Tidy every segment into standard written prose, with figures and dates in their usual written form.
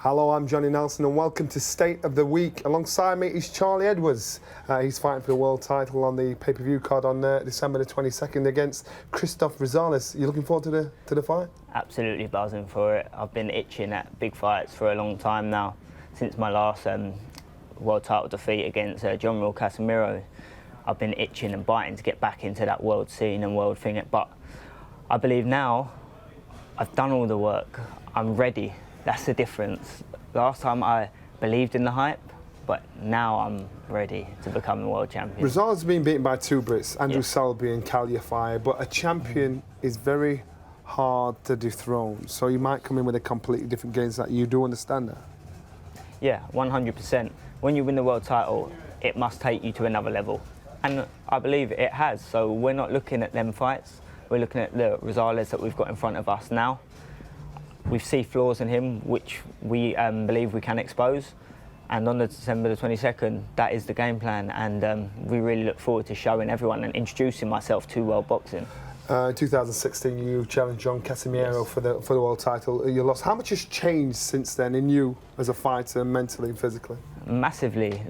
Hello, I'm Johnny Nelson and welcome to State of the Week. Alongside me is Charlie Edwards. He's fighting for the world title on the pay-per-view card on December the 22nd against Cristofer Rosales. You looking forward to the fight? Absolutely buzzing for it. I've been itching at big fights for a long time now, since my last world title defeat against John Casemiro. I've been itching and biting to get back into that world scene and world thing. But I believe now I've done all the work. I'm ready. That's the difference. Last time I believed in the hype, but now I'm ready to become the world champion. Rosales has been beaten by two Brits, Andrew Selby and Kal Yafai, but a champion is very hard to dethrone. So you might come in with a completely different game. That you do understand that? Yeah, 100%. When you win the world title, it must take you to another level. And I believe it has. So we're not looking at them fights. We're looking at the Rosales that we've got in front of us now. We see flaws in him, which we believe we can expose. And on the December the 22nd, that is the game plan. And we really look forward to showing everyone and introducing myself to world boxing. In 2016, you challenged John Casemiro for the world title. You lost. How much has changed since then in you as a fighter, mentally and physically? Massively.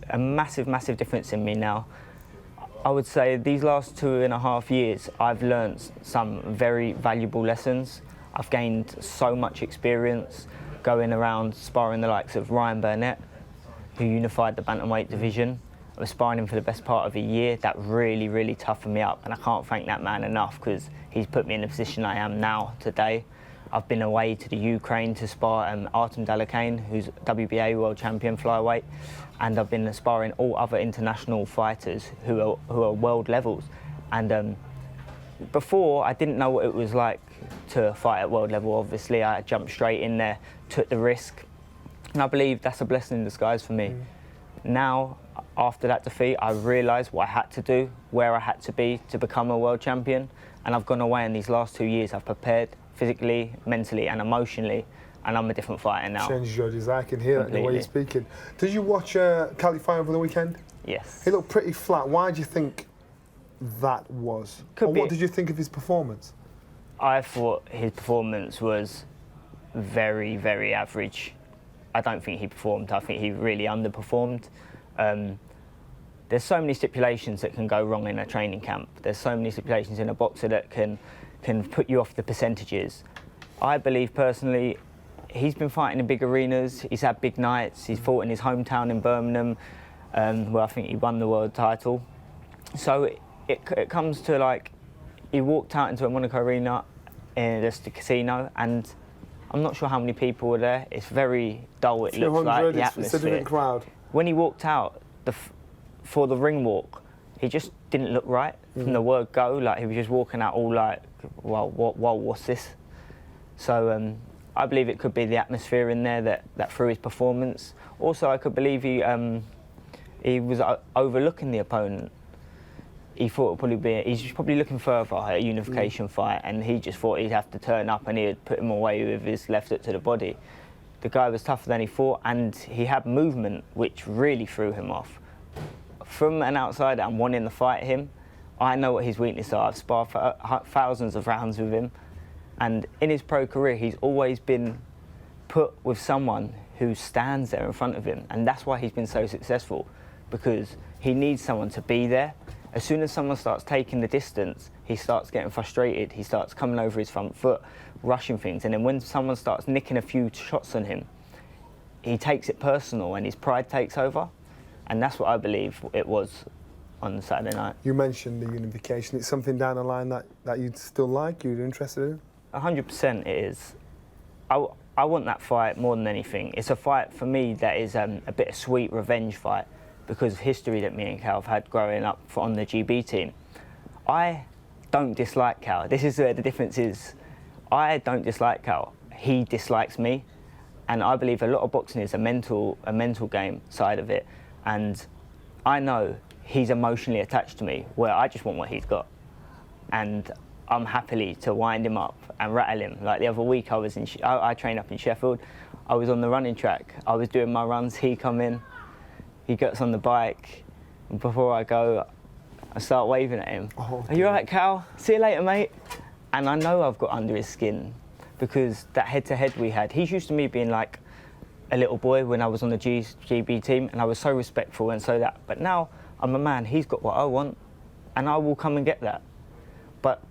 A massive difference in me now. I would say these last 2.5 years, I've learned some very valuable lessons. I've gained so much experience going around sparring the likes of Ryan Burnett, who unified the bantamweight division. I was sparring him for the best part of a year. That really toughened me up, and I can't thank that man enough because he's put me in the position I am now today. I've been away to the Ukraine to spar Artem Dalekane, who's WBA world champion flyweight, and I've been sparring all other international fighters who are world levels. And before, I didn't know what it was like to fight at world level. Obviously, I jumped straight in there, took the risk, and I believe that's a blessing in disguise for me. Now, after that defeat, I realised what I had to do, where I had to be to become a world champion, and I've gone away in these last 2 years. I've prepared physically, mentally and emotionally, and I'm a different fighter now. Changes your desire. I can hear that in the way you're speaking. Did you watch Kal Yafai over the weekend? Yes. He looked pretty flat. Why do you think that was? What did you think of his performance? I thought his performance was very average. I don't think he performed. I think he really underperformed. There's so many stipulations that can go wrong in a training camp. There's so many stipulations in a boxer that can put you off the percentages. I believe personally, he's been fighting in big arenas. He's had big nights. He's fought in his hometown in Birmingham, where I think he won the world title. So it comes to like, he walked out into a Monaco arena in just a casino, and I'm not sure how many people were there. It's very dull, it looks like, the atmosphere. It's a different crowd. When he walked out for the ring walk, he just didn't look right from the word go. Like, he was just walking out all like, well, what's this? So I believe it could be the atmosphere in there that threw his performance. Also, I could believe he was overlooking the opponent. He thought it would probably be, he's probably looking further at a unification fight, and he just thought he'd have to turn up and he'd put him away with his left hook to the body. The guy was tougher than he thought, and he had movement, which really threw him off. From an outsider and wanting to fight him, I know what his weaknesses are. I've sparred for thousands of rounds with him, and in his pro career, he's always been put with someone who stands there in front of him, and that's why he's been so successful, because he needs someone to be there. As soon as someone starts taking the distance, he starts getting frustrated. He starts coming over his front foot, rushing things. And then when someone starts nicking a few shots on him, he takes it personal and his pride takes over. And that's what I believe it was on Saturday night. You mentioned the unification. It's something down the line that you'd still like, you're interested in? 100% it is. I want that fight more than anything. It's a fight for me that is a bit of sweet revenge fight, because of history that me and Kal have had growing up on the GB team. I don't dislike Kal. This is where the difference is. I don't dislike Kal. He dislikes me. And I believe a lot of boxing is a mental game side of it. And I know he's emotionally attached to me, where I just want what he's got. And I'm happily to wind him up and rattle him. Like the other week, I trained up in Sheffield. I was on the running track. I was doing my runs. He come in. He gets on the bike, and before I go, I start waving at him. Are you all right, Kal? See you later, mate. And I know I've got under his skin, because that head-to-head we had, he's used to me being like a little boy when I was on the GB team, and I was so respectful and so that. But now I'm a man. He's got what I want, and I will come and get that. But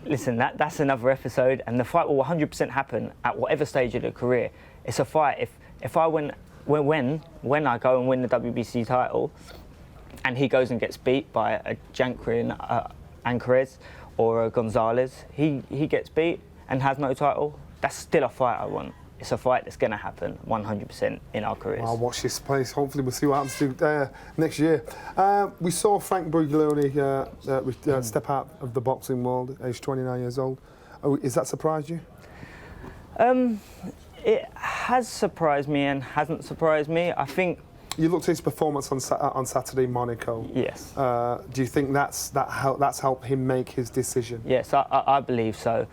listen, that's another episode, and the fight will 100% happen at whatever stage of the career. It's a fight. If I when I go and win the WBC title, and he goes and gets beat by a Jankrin Ancares or a Gonzalez, he gets beat and has no title. That's still a fight I want. It's a fight that's going to happen 100% in our careers. I'll watch this space. Hopefully we'll see what happens to next year. We saw Frank Buglioni step out of the boxing world, aged 29 years old. Has that surprised you? It has surprised me and hasn't surprised me. I think... You looked at his performance on Saturday in Monaco. Yes. Do you think that's helped him make his decision? Yes, I believe so.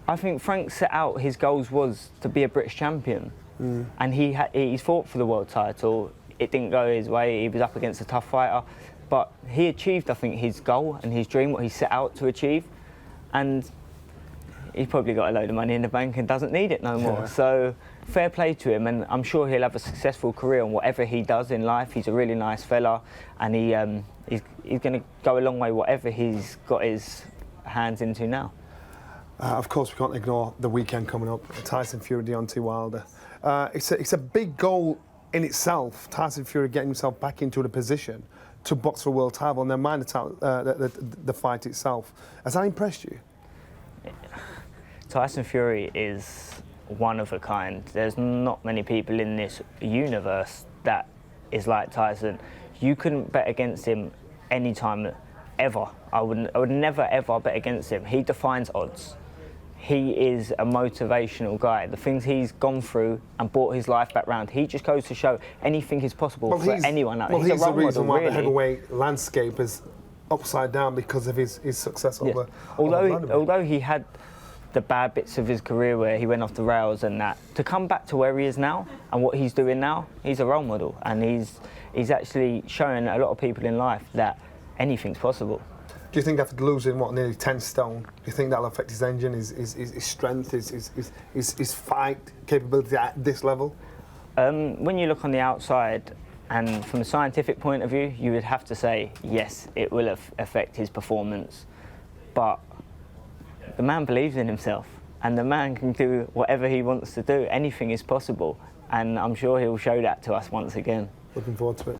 I think Frank set out his goals was to be a British champion, and he's fought for the world title. It didn't go his way. He was up against a tough fighter, but he achieved, I think, his goal and his dream, what he set out to achieve, and he's probably got a load of money in the bank and doesn't need it no more. Yeah. So fair play to him, and I'm sure he'll have a successful career on whatever he does in life. He's a really nice fella, and he's going to go a long way whatever he's got his hands into now. Of course, we can't ignore the weekend coming up. Tyson Fury, Deontay Wilder. It's a big goal in itself. Tyson Fury getting himself back into the position to box for a world title, and then mind the fight itself. Has that impressed you? Tyson Fury is one of a kind. There's not many people in this universe that is like Tyson. You couldn't bet against him any time ever. I would never ever bet against him. He defines odds. He is a motivational guy. The things he's gone through and brought his life back round, he just goes to show anything is possible for anyone. Well, he's the reason why the heavyweight landscape is upside down because of his success over. Although he had the bad bits of his career where he went off the rails and that, to come back to where he is now and what he's doing now, he's a role model, and he's actually showing a lot of people in life that anything's possible. Do you think after losing nearly 10 stone, do you think that'll affect his engine, his strength, his fight capability at this level? When you look on the outside and from a scientific point of view, you would have to say yes, it will affect his performance, but the man believes in himself, and the man can do whatever he wants to do. Anything is possible, and I'm sure he'll show that to us once again. Looking forward to it.